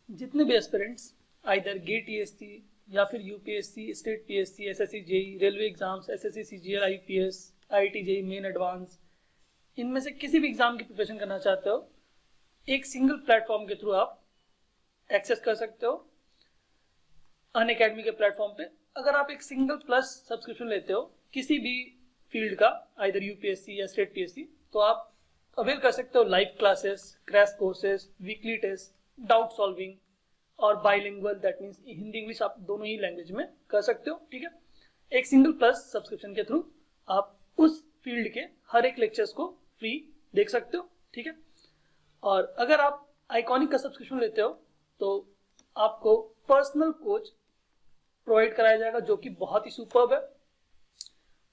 जितने भी aspirants either get TSC या फिर UPSC, state PSC, SSC JE, railway exams, SSC CGL, IPS, IIT JEE main advance, इनमें से किसी भी एग्जाम की प्रिपरेशन करना चाहते हो, एक सिंगल प्लेटफॉर्म के थ्रू आप एक्सेस कर सकते हो अनअकैडमी के प्लेटफॉर्म पे। अगर आप एक सिंगल प्लस सब्सक्रिप्शन लेते हो किसी भी फील्ड का, आइदर यूपीएससी या स्टेट पीएससी, तो आप अवेल कर सकते हो live classes, crash courses, weekly test, doubt solving और bilingual, that means Hindi English आप दोनों ही लैंग्वेज में कर सकते हो। ठीक है, एक सिंगल प्लस सब्सक्रिप्शन के थ्रू आप उस फील्ड के हर एक लेक्चर्स को फ्री देख सकते हो। ठीक है, और अगर आप आइकॉनिक का सब्सक्रिप्शन लेते हो तो आपको पर्सनल कोच प्रोवाइड कराया जाएगा जो कि बहुत ही सुपर्ब है।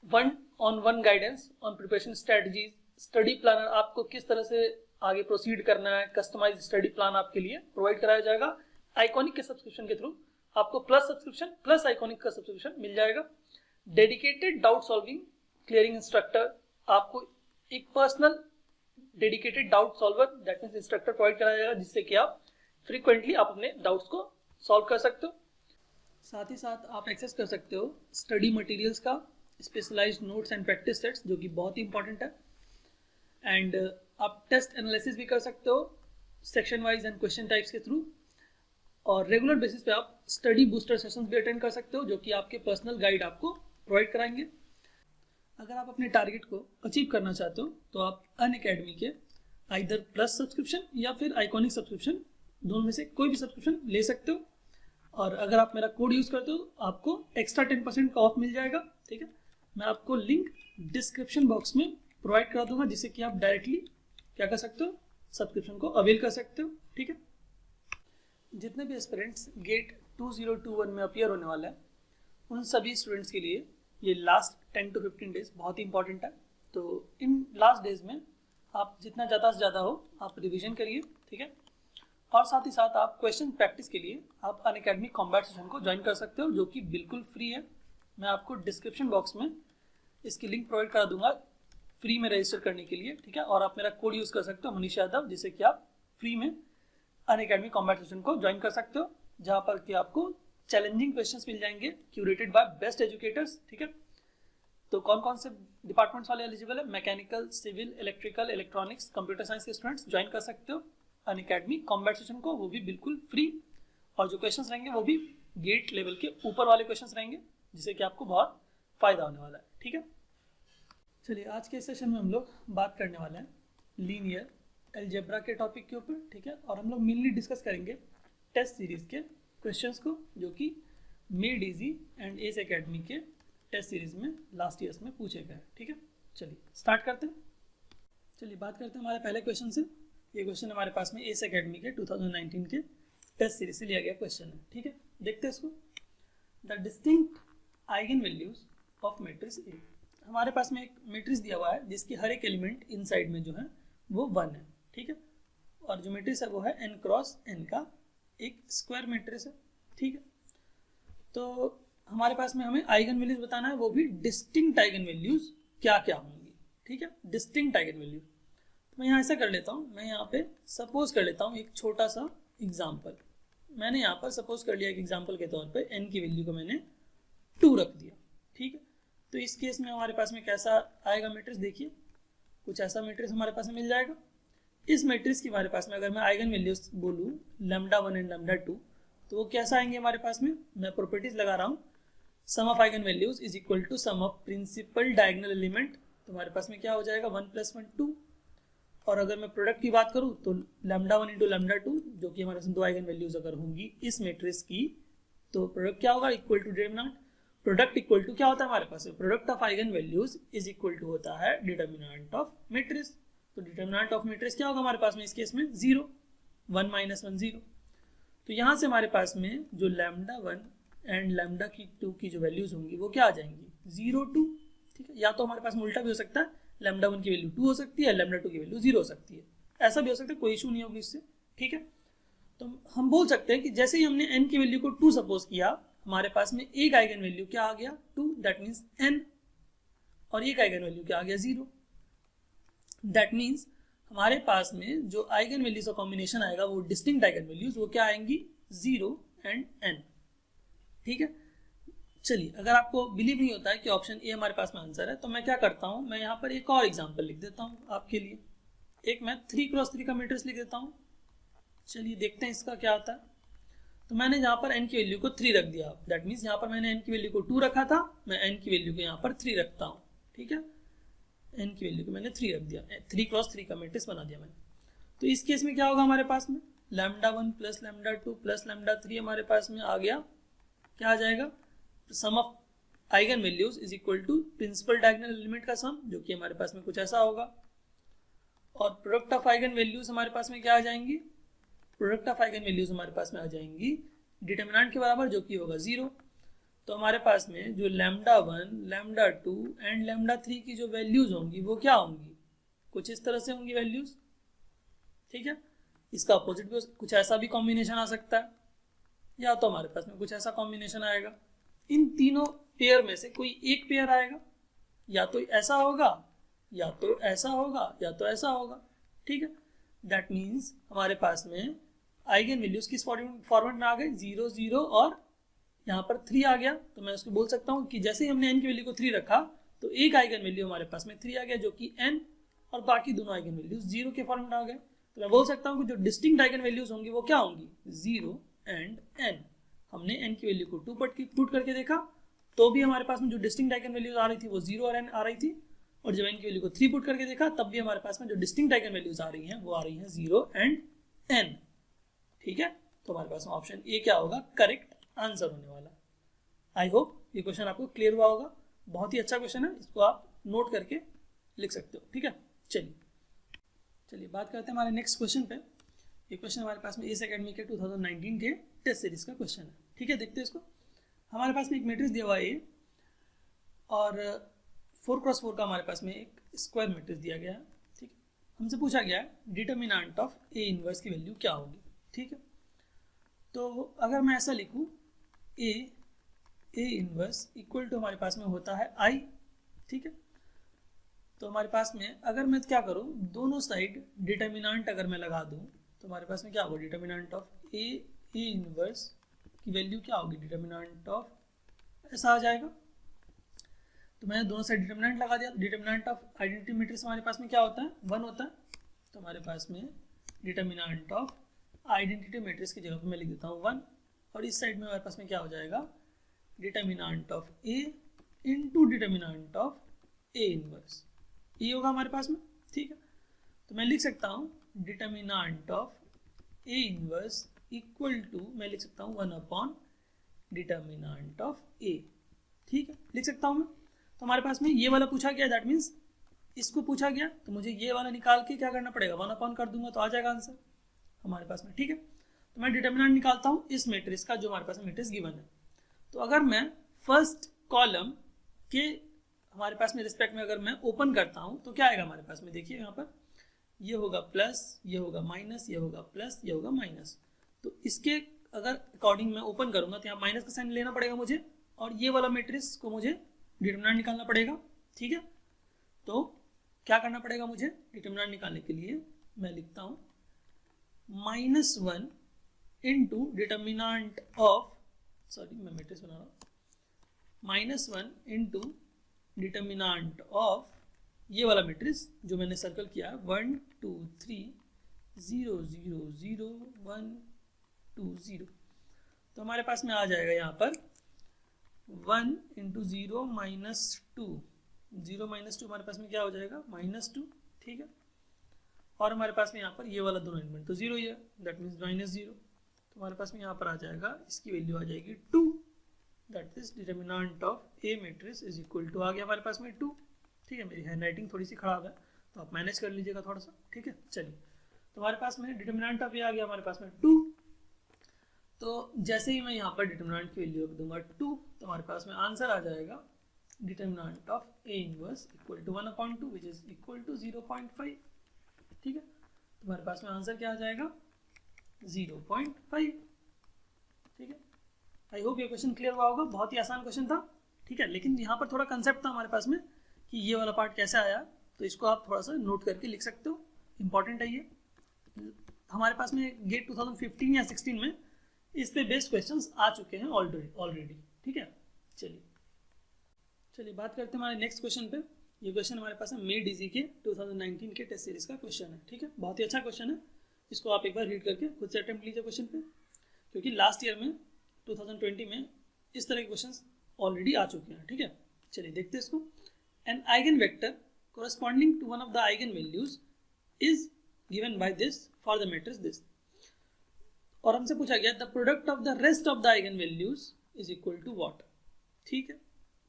1-on-1 guidance on preparation strategies, study planner, आपको किस तरह से आगे प्रोसीड करना है, कस्टमाइज स्टडी प्लान आपके लिए प्रोवाइड कराया जाएगा। आइकॉनिक के सब्सक्रिप्शन के थ्रू आपको प्लस सब्सक्रिप्शन प्लस आइकॉनिक का सब्सक्रिप्शन मिल जाएगा। Dedicated doubt solving clearing instructor, आपको एक personal dedicated doubt solver, that means instructor provide कराया जाएगा जिससे कि आप फ्रीक्वेंटली आप अपने डाउट्स को सॉल्व कर सकते हो। साथ ही साथ आप एक्सेस कर सकते हो स्टडी मटेरियल्स का, specialised notes and practice sets जो कि बहुत ही इंपॉर्टेंट है। एंड आप टेस्ट एनालिसिस भी कर सकते हो section wise and question types के थ्रू, और रेगुलर बेसिस पे आप स्टडी बूस्टर सेशंस भी अटेंड कर सकते हो जो कि आपके पर्सनल गाइड आपको प्रोवाइड कराएंगे। अगर आप अपने टारगेट को अचीव करना चाहते हो तो आप अनअकैडमी के आइदर प्लस सब्सक्रिप्शन या फिर आइकॉनिक सब्सक्रिप्शन, दोनों में से कोई भी सब्सक्रिप्शन ले सकते हो। और अगर आप मेरा कोड यूज़ करते हो आपको एक्स्ट्रा 10% का ऑफ मिल जाएगा। ठीक है, मैं आपको लिंक डिस्क्रिप्शन बॉक्स में प्रोवाइड करा दूंगा जिससे कि आप डायरेक्टली क्या कर सकते हो, सब्सक्रिप्शन को अवेल कर सकते हो। ठीक है, जितने भी एस्पिरेंट्स गेट 2021 में अपीयर होने वाला है उन सभी स्टूडेंट्स के लिए ये लास्ट 10 to 15 डेज बहुत ही इंपॉर्टेंट है। तो इन लास्ट डेज में आप जितना ज़्यादा से ज़्यादा हो आप रिवीजन करिए। ठीक है, और साथ ही साथ आप क्वेश्चन प्रैक्टिस के लिए आप अनअकैडमी कॉम्बैट सेशन को ज्वाइन कर सकते हो जो कि बिल्कुल फ्री है। मैं आपको डिस्क्रिप्शन बॉक्स में इसकी लिंक प्रोवाइड करा दूंगा फ्री में रजिस्टर करने के लिए। ठीक है, और आप मेरा कोड यूज़ कर सकते हो मनीष यादव, जिससे कि आप फ्री में अनअकैडमी कॉम्बैट सेशन को ज्वाइन कर सकते हो, जहाँ पर कि आपको चैलेंजिंग क्वेश्चंस मिल जाएंगे क्यूरेटेड बाय बेस्ट एजुकेटर्स। ठीक है, तो कौन कौन से डिपार्टमेंट्स वाले एलिजिबल है? Mechanical, civil, electrical, electronics, computer science के स्टूडेंट्स ज्वाइन कर सकते हो अनअकैडमी कॉम्बैट सेशन को, वो भी बिल्कुल फ्री। और जो क्वेश्चंस रहेंगे वो भी गेट लेवल के ऊपर वाले क्वेश्चंस रहेंगे जिससे कि आपको बहुत फायदा होने वाला है। ठीक है, चलिए आज के सेशन में हम लोग बात करने वाले हैं लीनियर अलजेब्रा के टॉपिक के ऊपर। ठीक है, और हम लोग मेनली डिस्कस करेंगे टेस्ट सीरीज के क्वेश्चंस को जो कि made easy and S academy के टेस्ट सीरीज में लास्ट ईयर्स में पूछे गए। ठीक है, चलिए स्टार्ट करते हैं। चलिए बात करते हैं हमारे पहले क्वेश्चन से। ये क्वेश्चन हमारे पास में एस एकेडमी के 2019 के टेस्ट सीरीज से लिया गया क्वेश्चन है। ठीक है, देखते हैं इसको। The distinct eigen values of matrix A, हमारे पास में एक मैट्रिक्स दिया हुआ है जिसकी हर एक एलिमेंट इनसाइड में जो है वो 1 है। ठीक है, और जो मैट्रिक्स है वो है n क्रॉस n का एक स्क्वायर मैट्रिक्स है। ठीक है, तो हमारे पास में हमें आइगन वैल्यूज बताना है, वो भी डिस्टिंक्ट आइगन वैल्यूज क्या क्या होंगी। ठीक है, डिस्टिंक्ट आइगन वैल्यूज। तो मैं यहाँ ऐसा कर लेता हूँ, मैं यहाँ पे सपोज कर लेता हूँ एक छोटा सा एग्जाम्पल। मैंने यहाँ पर सपोज कर लिया एक एग्जाम्पल के तौर पे n की वैल्यू को मैंने 2 रख दिया। ठीक है, तो इस केस में हमारे पास में कैसा आएगा मैट्रिक्स, देखिए कुछ ऐसा मैट्रिक्स हमारे पास में मिल जाएगा। इस मैट्रिक्स की हमारे पास में अगर मैं आइगन वैल्यूज बोलूँ λ1 एंड λ2 तो वो कैसा आएंगे हमारे पास में, मैं प्रॉपर्टीज लगा रहा हूँ, sum of eigenvalues is equal to sum of principal diagonal element. तो हमारे पास में क्या हो जाएगा 1 + 1 2। और अगर मैं प्रोडक्ट की बात करूँ तो λ1 × λ2 जो कि हमारे पास 2 आइगन वैल्यूज अगर होंगी इस मैट्रिक्स की, तो प्रोडक्ट क्या होगा equal to determinant. Product equal to क्या होता है हमारे पास, product of eigenvalues is equal to होता है डिटरमिनेंट ऑफ मैट्रिक्स। तो डिटरमिनेंट ऑफ मैट्रिक्स क्या होगा हमारे पास में इस केस में 0, 1 - 1 0। तो यहाँ से हमारे पास में जो λ1 एंड λ2 की जो वैल्यूज होंगी वो क्या आ जाएंगी 0 2। ठीक है, या तो हमारे पास में उल्टा भी हो सकता है, λ1 की वैल्यू 2 हो सकती है, λ2 की वैल्यू 0 हो सकती है, ऐसा भी हो सकता है, कोई इशू नहीं होगी इससे। ठीक है, तो हम बोल सकते हैं कि जैसे ही हमने n की वैल्यू को 2 सपोज किया, हमारे पास में एक आइगन वैल्यू क्या आ गया 2, दैट मीन्स n, और एक आइगन वैल्यू क्या आ गया 0, दैट मीन्स हमारे पास में जो आइगन वैल्यूज का कॉम्बिनेशन आएगा वो डिस्टिंक्ट आइगन वैल्यूज, वो क्या आएंगी 0 एंड n। ठीक है, चलिए अगर आपको बिलीव नहीं होता है कि ऑप्शन ए हमारे पास में आंसर है, तो मैं क्या करता हूं, मैं यहाँ पर एक और एग्जांपल लिख देता हूं आपके लिए। एक मैं 3x3 का मैट्रिक्स लिख देता हूं। चलिए देखते हैं इसका क्या आता है। तो मैंने यहाँ पर n की वैल्यू को 3 रख दिया, दैट मीन्स यहाँ पर मैंने n की वैल्यू को 2 रखा था, मैं n की वैल्यू को यहाँ पर 3 रखता हूँ। ठीक है, n की वैल्यू को मैंने 3 रख दिया, 3x3 का मैट्रिक्स बना दिया मैंने। तो इस केस में क्या होगा हमारे पास में, λ1 प्लस λ2 प्लस λ3 हमारे पास में आ गया। क्या आ जाएगा, sum of eigenvalues is equal to principal diagonal element का सम, जो कि हमारे पास में कुछ ऐसा होगा। और प्रोडक्ट ऑफ आइगन वैल्यूज हमारे पास में क्या आ जाएंगी, प्रोडक्ट ऑफ आइगन वैल्यूज हमारे पास में आ जाएंगी डिटरमिनेंट के बराबर, जो कि होगा 0। तो हमारे पास में जो λ1 λ2 एंड λ3 की जो वैल्यूज होंगी वो क्या होंगी, कुछ इस तरह से होंगी वैल्यूज। ठीक है, इसका अपोजिट भी कुछ ऐसा भी कॉम्बिनेशन आ सकता है, या तो हमारे पास में कुछ ऐसा कॉम्बिनेशन आएगा। इन तीनों पेयर में से कोई एक पेयर आएगा, या तो ऐसा होगा या तो ऐसा होगा या तो ऐसा होगा। ठीक है, दैट मीन्स हमारे पास में आइगन वैल्यूज किस फॉर्मेट में आ गए, 0 0 और यहाँ पर 3 आ गया। तो मैं उसको बोल सकता हूँ कि जैसे ही हमने n की वैल्यू को 3 रखा तो एक आइगन वैल्यू हमारे पास में 3 आ गया, जो कि n, और बाकी दोनों आइगन वैल्यूज 0 के फॉर्मेट में आ गए। तो मैं बोल सकता हूँ कि जो डिस्टिंक्ट आइगन वैल्यूज होंगी वो क्या होंगी, 0 एंड n। हमने n की वैल्यू को 2 पुट करके देखा तो भी हमारे पास में जो डिस्टिंक्ट आइगन वैल्यूज आ रही थी वो 0 और n आ रही थी, और जब n की वैल्यू को 3 पुट करके देखा तब भी हमारे पास में जो डिस्टिंक्ट आइगन वैल्यूज आ रही हैं वो आ रही हैं 0 एंड n। ठीक है, तो हमारे पास में ऑप्शन ए क्या होगा, करेक्ट आंसर होने वाला। आई होप ये क्वेश्चन आपको क्लियर हुआ होगा। बहुत ही अच्छा क्वेश्चन है, इसको आप नोट करके लिख सकते हो। ठीक है, चलिए बात करते हैं हमारे नेक्स्ट क्वेश्चन पे। ये क्वेश्चन हमारे पास में एस एकेडमी के 2019 के टेस्ट सीरीज का क्वेश्चन है। ठीक है, देखते हैं इसको। हमारे पास में एक मैट्रिक्स दिया हुआ है और 4x4 का हमारे पास में एक स्क्वायर मैट्रिक्स दिया गया है। ठीक है, हमसे पूछा गया है डिटरमिनेंट ऑफ ए इनवर्स की वैल्यू क्या होगी। ठीक है, तो अगर मैं ऐसा लिखूं ए इनवर्स इक्वल टू हमारे पास में होता है आई। ठीक है, तो हमारे पास में अगर मैं क्या करूं, दोनों साइड डिटरमिनेंट अगर मैं लगा दूं तो हमारे पास में क्या होगा, डिटरमिनेंट ऑफ ए इनवर्स की वैल्यू क्या होगी, डिटरमिनेंट ऑफ ऐसा आ जाएगा। तो मैंने दोनों साइड डिटरमिनेंट लगा दिया। डिटरमिनेंट ऑफ आइडेंटिटी मैट्रिक्स हमारे पास में क्या होता है, 1 होता है। तो हमारे पास में डिटरमिनेंट ऑफ आइडेंटिटी मैट्रिक्स की जगह पे मैं लिख देता हूँ 1, और इस साइड में हमारे पास में क्या हो जाएगा, determinant of A into determinant of A inverse, ये होगा हमारे पास में। ठीक है, तो मैं लिख सकता हूँ determinant of A inverse equal to, मैं लिख सकता हूँ 1 अपॉन डिटरमिनेंट ऑफ ए। ठीक है, लिख सकता हूँ मैं। तो हमारे पास में ये वाला पूछा गया, दैट मीन्स इसको पूछा गया, तो मुझे ये वाला निकाल के क्या करना पड़ेगा, 1 अपॉन कर दूंगा तो आ जाएगा आंसर हमारे पास में। ठीक है, तो मैं डिटरमिनेंट निकालता हूँ इस मैट्रिक्स का जो हमारे पास में मैट्रिक्स गिवन है। तो अगर मैं फर्स्ट कॉलम के हमारे पास में रिस्पेक्ट में अगर मैं ओपन करता हूँ तो क्या आएगा हमारे पास में, देखिए यहाँ पर ये होगा प्लस, ये होगा माइनस, ये होगा प्लस, ये होगा माइनस। तो इसके अगर अकॉर्डिंग मैं ओपन करूंगा तो यहाँ माइनस का साइन लेना पड़ेगा मुझे, और ये वाला मैट्रिक्स को मुझे डिटरमिनेंट निकालना पड़ेगा। ठीक है, तो क्या करना पड़ेगा मुझे, डिटरमिनेंट निकालने के लिए मैं लिखता हूँ -1 इंटू डिटरमिनेंट ऑफ, सॉरी मैं मैट्रिक्स बना रहा हूँ, -1 इंटू डिटरमिनेंट ऑफ ये वाला मैट्रिक्स जो मैंने सर्कल किया है 1 2 3 0 0 0 1 2 0। तो हमारे पास में आ जाएगा यहाँ पर 1 इंटू 0 माइनस 2, 0 माइनस 2 हमारे पास में क्या हो जाएगा, -2। ठीक है, और हमारे पास में यहाँ पर ये वाला दोनों एलिमेंट तो 0 ही है, दैट मीन्स -0। तो हमारे पास में यहाँ पर आ जाएगा, इसकी वैल्यू आ जाएगी 2, that is determinant of a matrix is equal to, आ गया हमारे पास में 2। ठीक है, मेरी हैंड राइटिंग थोड़ी सी खराब है तो आप मैनेज कर लीजिएगा थोड़ा सा। ठीक है, चलिए तो हमारे पास में डिटरमिनेंट ऑफ ए आ गया हमारे पास में 2। तो जैसे ही मैं यहाँ पर डिटरमिनेंट की वैल्यू रख दूंगा 2 तो हमारे पास में आंसर आ जाएगा determinant of A inverse equal to 1/2 which is equal to 0.5। ठीक है, तो हमारे पास में आंसर क्या आ जाएगा, 0.5। ठीक है, आई होप ये क्वेश्चन क्लियर हुआ होगा। बहुत ही आसान क्वेश्चन था। ठीक है, लेकिन यहाँ पर थोड़ा कंसेप्ट था हमारे पास में कि ये वाला पार्ट कैसे आया, तो इसको आप थोड़ा सा नोट करके लिख सकते हो। इंपॉर्टेंट है ये, हमारे पास में गेट 2015 या 16 में इस पे बेस्ड क्वेश्चंस आ चुके हैं ऑलरेडी। ठीक है, चलिए बात करते हैं हमारे नेक्स्ट क्वेश्चन पे। ये क्वेश्चन हमारे पास है मेड इजी के 2019 के टेस्ट सीरीज का क्वेश्चन है। ठीक है, बहुत ही अच्छा क्वेश्चन है, इसको आप एक बार रीड करके खुद से अटेम्प्ट लीजिए क्वेश्चन पे, क्योंकि लास्ट ईयर में 2020 में इस तरह के क्वेश्चंस ऑलरेडी आ चुके हैं। ठीक है, चलिए देखते हैं इसको। An eigenvector corresponding to one of the eigenvalues is given by this for the matrix this, और हमसे पूछा गया the product of the rest of the eigenvalues is equal to what. ठीक है,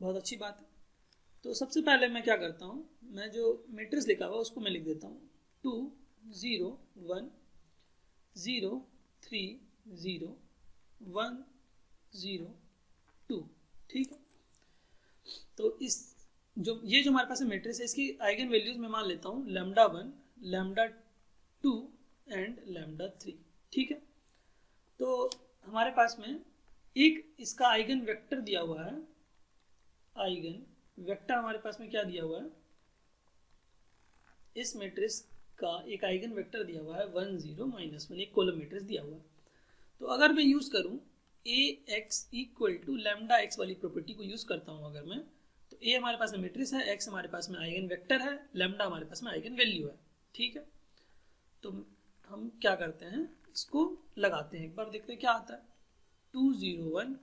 बहुत अच्छी बात है। तो सबसे पहले मैं क्या करता हूँ, मैं जो मैट्रिक्स लिखा हुआ उसको मैं लिख देता हूँ 2 0 1 0 3 0 1 0 2। ठीक है, तो इस ये जो हमारे पास है मैट्रिक्स है, इसकी आइगन वैल्यूज मैं मान लेता हूँ λ1 λ2 एंड λ3। ठीक है, तो हमारे पास में एक इसका आइगन वेक्टर दिया हुआ है, आइगन वेक्टर हमारे पास में क्या दिया हुआ है, इस मैट्रिक्स का एक आइगन वेक्टर दिया हुआ है 1 0 -1, एक कॉलम मैट्रिक्स दिया हुआ है। तो अगर मैं यूज करूं ax इक्वल टू λx वाली प्रॉपर्टी को यूज करता हूं अगर मैं, तो a हमारे पास में मैट्रिक्स है, x हमारे पास में आइगन वेक्टर है, λ हमारे पास में आइगन वैल्यू है। ठीक है, तो हम क्या करते हैं, इसको लगाते हैं, एक बार देखते हैं क्या आता है। 2 0 1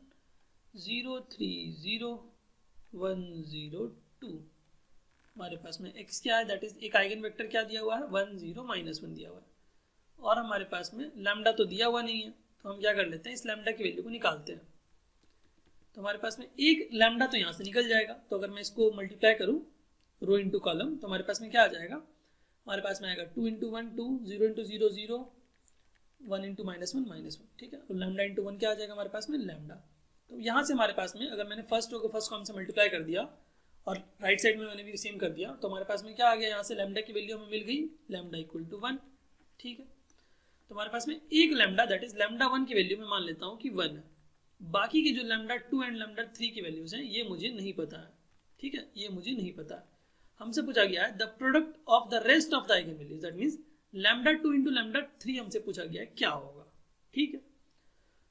0 3 0 1 0 2, हमारे पास में x क्या है, दैट इज एक आइगन वेक्टर क्या दिया हुआ है 1 0 -1 दिया हुआ है, और हमारे पास में λ तो दिया हुआ नहीं है, तो हम क्या कर लेते हैं, इस λ की वैल्यू को निकालते हैं। तो हमारे पास में एक λ तो यहाँ से निकल जाएगा, तो अगर मैं इसको मल्टीप्लाई करूँ रो इंटू कॉलम, तो हमारे पास में क्या आ जाएगा, हमारे पास में आएगा 2 × 1 2 0 × 0 0 1 × -1 -1। ठीक है, तो λ × 1 क्या आ जाएगा हमारे पास में λ। तो यहाँ से हमारे पास में अगर मैंने फर्स्ट रो को फर्स्ट कॉलम से मल्टीप्लाई कर दिया और राइट साइड में मैंने भी सेम कर दिया, तो हमारे पास में क्या आ गया, यहाँ से λ की वैल्यू हमें मिल गई λ = 1। ठीक है, तो हमारे पास में एक λ दैट इज λ1 की वैल्यू मैं मान लेता हूँ कि 1 है, बाकी की जो λ2 एंड λ3 की वैल्यूज हैं ये मुझे नहीं पता है। ठीक है, ये मुझे नहीं पता है। हमसे पूछा गया है the product of the rest of the eigenvalues, that means λ2 × λ3 हमसे पूछा गया है क्या होगा। ठीक है,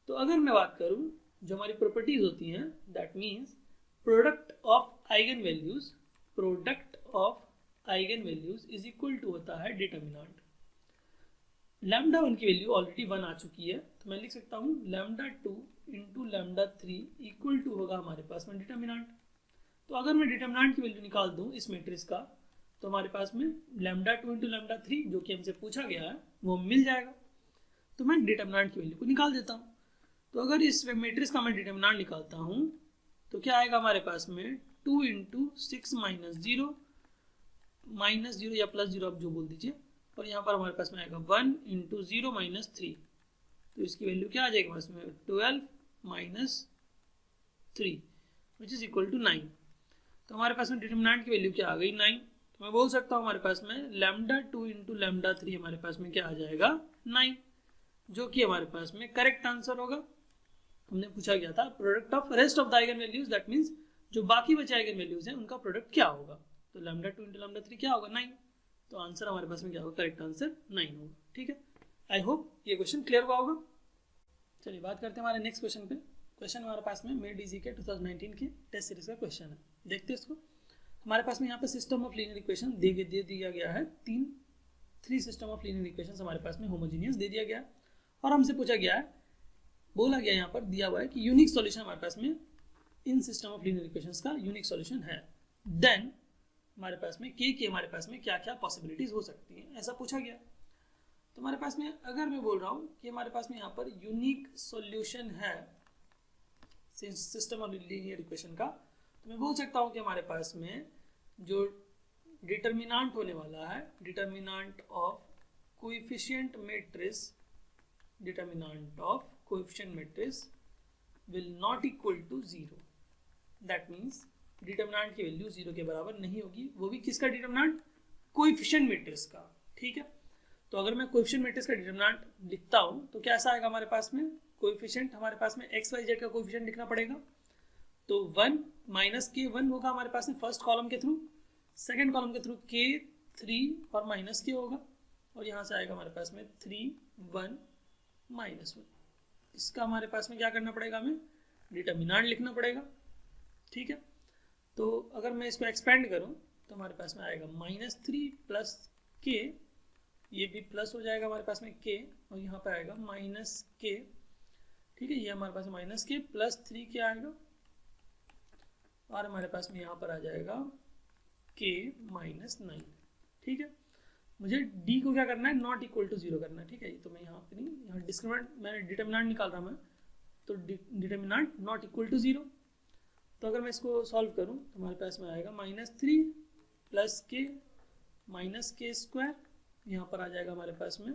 तो अगर मैं बात करूं जो हमारी प्रॉपर्टीज होती हैं, that means product of eigenvalues is equal to होता है डिटर्मिनेंट। λ1 की वैल्यू ऑलरेडी 1 आ चुकी है, तो मैं लिख सकता हूँ λ2 × λ3 इक्वल टू होगा हमारे पास में डिटर्मिनेंट। तो अगर मैं डिटर्मिनेंट की वैल्यू निकाल दूं इस मैट्रिक्स का, तो हमारे पास में λ2 × λ3 जो कि हमसे पूछा गया है वो मिल जाएगा। तो मैं डिटर्मिनेंट की वैल्यू को निकाल देता हूँ। तो अगर इस मैट्रिक्स का मैं डिटर्मिनेंट निकालता हूँ तो क्या आएगा हमारे पास में 2 × 6 -0 या +0 आप जो बोल दीजिए, और यहाँ पर हमारे पास में आएगा 1 × 0 - 3, तो इसकी वैल्यू क्या आ जाएगी हमारे पास में 12 - 3 विच इज इक्वल टू 9। तो हमारे पास में डिटर्मिनेंट की वैल्यू क्या आ गई 9। तो मैं बोल सकता हूँ हमारे पास में λ2 × λ3 हमारे पास में क्या आ जाएगा 9, जो कि हमारे पास में करेक्ट आंसर होगा। हमने पूछा गया था product of rest of the eigenvalues, that means जो बाकी बचे आइगन वैल्यूज हैं उनका प्रोडक्ट क्या होगा, तो λ2 × λ3 क्या होगा 9, तो आंसर हमारे पास में क्या होगा, करेक्ट आंसर 9 होगा। ठीक है, आई होप ये क्वेश्चन क्लियर हुआ होगा। चलिए बात करते हैं हमारे नेक्स्ट क्वेश्चन पे। क्वेश्चन हमारे पास में मेड इजी के 2019 की टेस्ट सीरीज का क्वेश्चन है, देखते हैं इसको। हमारे पास में यहाँ पे सिस्टम ऑफ लीनियर इक्वेशन दे दिया गया है, three system of linear equation हमारे पास में होमोजीनियस दे दिया गया है, और हमसे पूछा गया है, बोला गया यहाँ पर दिया हुआ है कि यूनिक सॉल्यूशन हमारे पास में इन सिस्टम ऑफ लीनियर इक्वेशंस का यूनिक सॉल्यूशन है, देन हमारे पास में के हमारे पास में क्या क्या पॉसिबिलिटीज हो सकती हैं, ऐसा पूछा गया। तो हमारे पास में अगर मैं बोल रहा हूँ कि हमारे पास में यहाँ पर यूनिक सॉल्यूशन है सिस्टम ऑफ लीनियर इक्वेशन का, तो मैं बोल सकता हूँ कि हमारे पास में जो डिटर्मिनेंट होने वाला है, determinant of coefficient matrix will not equal to 0, that means determinant की वैल्यू 0 के बराबर नहीं होगी, वो भी किसका डिटर्मिनेंट, कोएफिशिएंट मैट्रिक्स का। ठीक है, तो अगर मैं कोएफिशिएंट मैट्रिक्स का डिटर्मिनेंट लिखता हूँ तो कैसा आएगा हमारे पास में, कोएफिशिएंट हमारे पास में x y z का कोएफिशिएंट लिखना पड़ेगा, तो 1 - k1 होगा हमारे पास में फर्स्ट कॉलम के थ्रू, सेकंड कॉलम के थ्रू k 3 और -k होगा, और यहाँ से आएगा हमारे पास में 3 1 -1। इसका हमारे पास में क्या करना पड़ेगा, हमें डिटर्मिनेंट लिखना पड़ेगा। ठीक है, तो अगर मैं इसको एक्सपेंड करूँ तो हमारे पास में आएगा -3 प्लस के, ये भी प्लस हो जाएगा हमारे पास में के, और यहाँ पे आएगा माइनस के। ठीक है, ये हमारे पास माइनस के प्लस 3 के आएगा, और हमारे पास में यहाँ पर आ जाएगा के -9। ठीक है, मुझे डी को क्या करना है, नॉट इक्वल टू 0 करना है। ठीक है, तो मैं यहाँ पे नहीं, यहाँ डिस्क्रिमिनेंट मैंने डिटर्मिनेंट निकाल रहा मैं, तो डिटर्मिनेंट नॉट इक्वल टू 0। तो अगर मैं इसको सॉल्व करूँ तो हमारे पास में आएगा -3 प्लस के माइनस के स्क्वायर, यहाँ पर आ जाएगा हमारे पास में।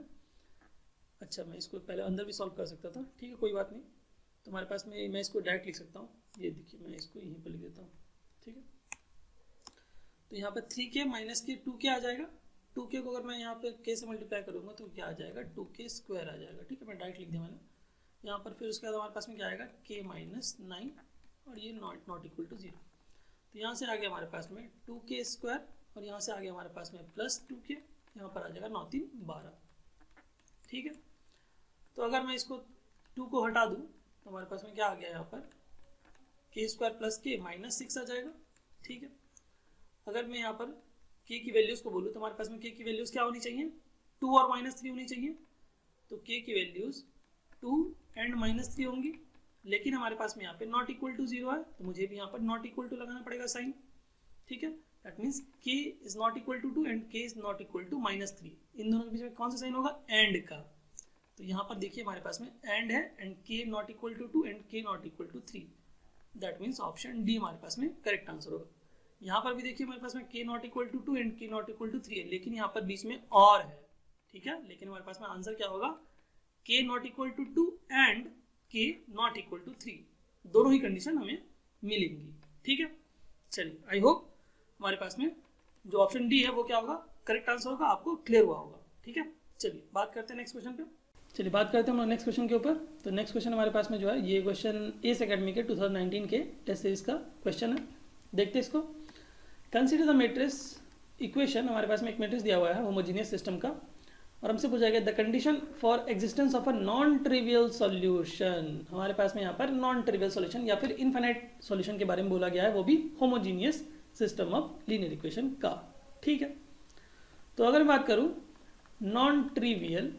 अच्छा, मैं इसको पहले अंदर भी सॉल्व कर सकता था, ठीक है कोई बात नहीं। तो हमारे पास में मैं इसको डायरेक्ट लिख सकता हूँ, ये देखिए मैं इसको यहीं पर लिख देता हूँ। ठीक है, तो यहाँ पर 3k माइनस के 2k आ जाएगा। 2k को अगर मैं यहाँ पर k से मल्टीप्लाई करूँगा तो क्या आ जाएगा, 2k स्क्वायर आ जाएगा। ठीक है, मैं डायरेक्ट लिख दिया मैंने यहाँ पर। फिर उसके बाद हमारे पास में क्या आएगा, k -9, और ये नॉट इक्वल टू 0। तो यहाँ से आ गया हमारे पास में 2k स्क्वायर, और यहाँ से आ गया हमारे पास में प्लस 2k, यहाँ पर आ जाएगा 9 3 12। ठीक है, तो अगर मैं इसको 2 को हटा दूँ तो हमारे पास में क्या आ गया, यहाँ पर k स्क्वायर प्लस k -6 आ जाएगा। ठीक है, अगर मैं यहाँ पर k की वैल्यूज़ को बोलूँ तो हमारे पास में k की वैल्यूज़ क्या होनी चाहिए, 2 और -3 होनी चाहिए। तो k की वैल्यूज़ 2 एंड -3 होंगी, लेकिन हमारे पास में यहाँ पे नॉट इक्वल टू 0 है, तो मुझे भी यहाँ पर नॉट इक्वल टू लगाना पड़ेगा साइन। ठीक है, that means k is not equal to 2 and k is not equal to -3। इन दोनों के बीच में कौन सा साइन होगा, एंड का। तो यहाँ पर देखिए हमारे पास में एंड है, and k not equal to 2 and k not equal to 3। That means option D हमारे पास में करेक्ट आंसर होगा। यहाँ पर भी देखिए हमारे पास में k not equal to 2 and k not equal to 3 है, लेकिन यहाँ पर बीच में और है। ठीक है, लेकिन हमारे पास में आंसर क्या होगा, k not equal to 2 and k not equal to 3, दोनों ही कंडीशन हमें मिलेंगी। ठीक है, चलिए आई होप हमारे पास में जो ऑप्शन डी है वो क्या होगा, करेक्ट आंसर होगा, आपको क्लियर हुआ होगा। ठीक है, चलिए बात करते हैं नेक्स्ट क्वेश्चन पे। चलिए बात करते हैं हम नेक्स्ट क्वेश्चन के ऊपर। तो नेक्स्ट क्वेश्चन हमारे पास में जो है, ये क्वेश्चन एस एकेडमी के 2019 के टेस्ट सीरीज का क्वेश्चन है। देखते हैं इसको। कंसीडर द मैट्रिक्स इक्वेशन, हमारे पास में एक मैट्रिक्स दिया हुआ है होमोजीनियस सिस्टम का, और हमसे पूछा गया the condition for existence of a non trivial solution. हमारे पास में यहाँ पर नॉन ट्रिवियल सॉल्यूशन या फिर इनफाइनाइट सॉल्यूशन के बारे में बोला गया है, वो भी homogeneous system of linear equation का। ठीक है, तो अगर मैं बात करूँ नॉन ट्रिवियल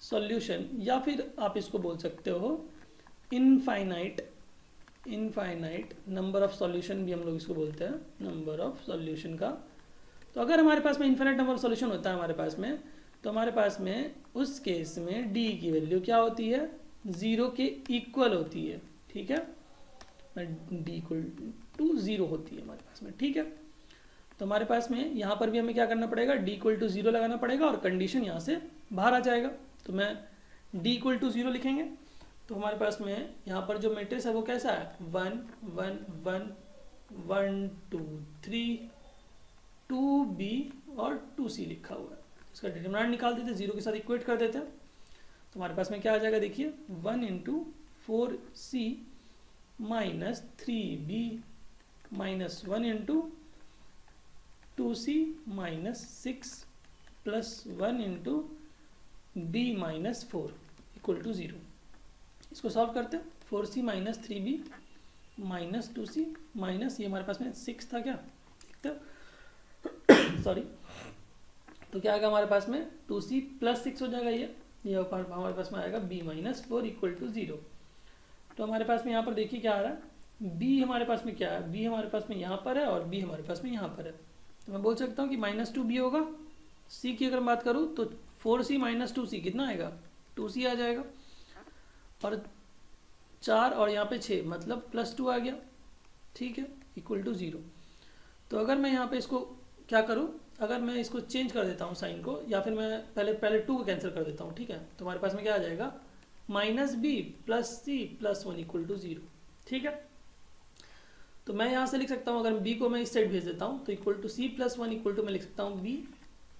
सॉल्यूशन, या फिर आप इसको बोल सकते हो इनफाइनाइट नंबर ऑफ सॉल्यूशन भी हम लोग इसको बोलते हैं, नंबर ऑफ सॉल्यूशन का। तो अगर हमारे पास में इनफाइनाइट नंबर ऑफ सॉल्यूशन होता है हमारे पास में, तो हमारे पास में उस केस में डी की वैल्यू क्या होती है, 0 के इक्वल होती है। ठीक है, डी इक्वल टू 0 होती है हमारे पास में। ठीक है, तो हमारे पास में यहाँ पर भी हमें क्या करना पड़ेगा, डी इक्वल टू 0 लगाना पड़ेगा, और कंडीशन यहाँ से बाहर आ जाएगा। तो मैं डी इक्वल टू 0 लिखेंगे, तो हमारे पास में यहाँ पर जो मैट्रिक्स है वो कैसा है, 1 1 1 1 2 3 2b और 2c लिखा हुआ है। इसका डिटरमिनेंट निकाल देते, 0 के साथ इक्वेट कर देते हैं, तो हमारे पास में क्या आ जाएगा, देखिए 1 into 4c minus 3b minus 1 into 2c minus 6 plus 1 into b minus 4 equal to 0। इसको सॉल्व करते हैं, 4c minus 3b minus 2c minus, ये हमारे पास में 6 था क्या, ठीक था सॉरी, तो क्या आएगा हमारे पास में 2c प्लस 6 हो जाएगा, ये हमारे पास में आएगा b माइनस 4 इक्वल टू 0। तो हमारे पास में यहाँ पर देखिए क्या आ रहा है, b हमारे पास में क्या है, b हमारे पास में यहाँ पर है और b हमारे पास में यहाँ पर है। तो मैं बोल सकता हूँ कि माइनस 2b होगा। c की अगर बात करूँ तो 4c माइनस 2c कितना आएगा, 2c आ जाएगा, और 4 और यहाँ पे 6 मतलब प्लस 2 आ गया, ठीक है, इक्वल टू 0। तो अगर मैं यहाँ पे इसको क्या करूँ, अगर मैं इसको चेंज कर देता हूँ साइन को, या फिर मैं पहले 2 को कैंसिल कर देता हूँ, ठीक है, तो हमारे पास में क्या आ जाएगा, minus b plus c plus 1 equal to 0, ठीक है। तो मैं यहाँ से लिख सकता हूँ, अगर b को मैं इस साइड भेज देता हूँ तो equal to c plus 1 equal to मैं लिख सकता हूँ b,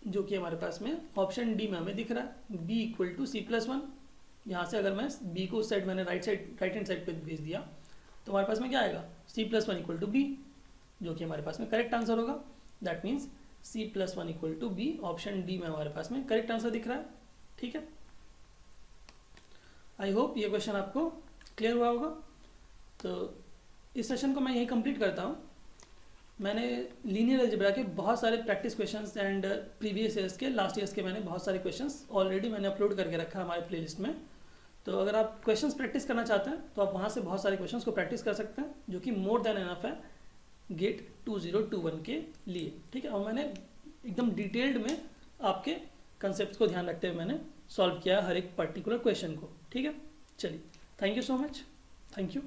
जो कि हमारे पास में ऑप्शन डी में हमें दिख रहा है, b equal to c plus 1। यहाँ से अगर मैं b को उस साइड मैंने राइट हैंड साइड पे भेज दिया तो हमारे पास में क्या आएगा, c plus 1 equal to b, जो कि हमारे पास में करेक्ट आंसर होगा। That means C+1 equal to B, option D में हमारे पास में करेक्ट आंसर दिख रहा है। ठीक है, आई होप ये क्वेश्चन आपको क्लियर हुआ होगा। तो इस सेशन को मैं यही कंप्लीट करता हूँ। मैंने लीनियर अलजेब्रा के बहुत सारे practice questions and previous years के, लास्ट ईयर्स के मैंने बहुत सारे क्वेश्चंस ऑलरेडी मैंने अपलोड करके रखा है हमारे प्लेलिस्ट में। तो अगर आप क्वेश्चंस प्रैक्टिस करना चाहते हैं तो आप वहाँ से बहुत सारे क्वेश्चंस को प्रैक्टिस कर सकते हैं, जो कि मोर देन एनफ है गेट 2021 के लिए। ठीक है, और मैंने एकदम डिटेल्ड में आपके कंसेप्ट को ध्यान रखते हुए मैंने सॉल्व किया हर एक पर्टिकुलर क्वेश्चन को। ठीक है, चलिए, thank you so much, thank you.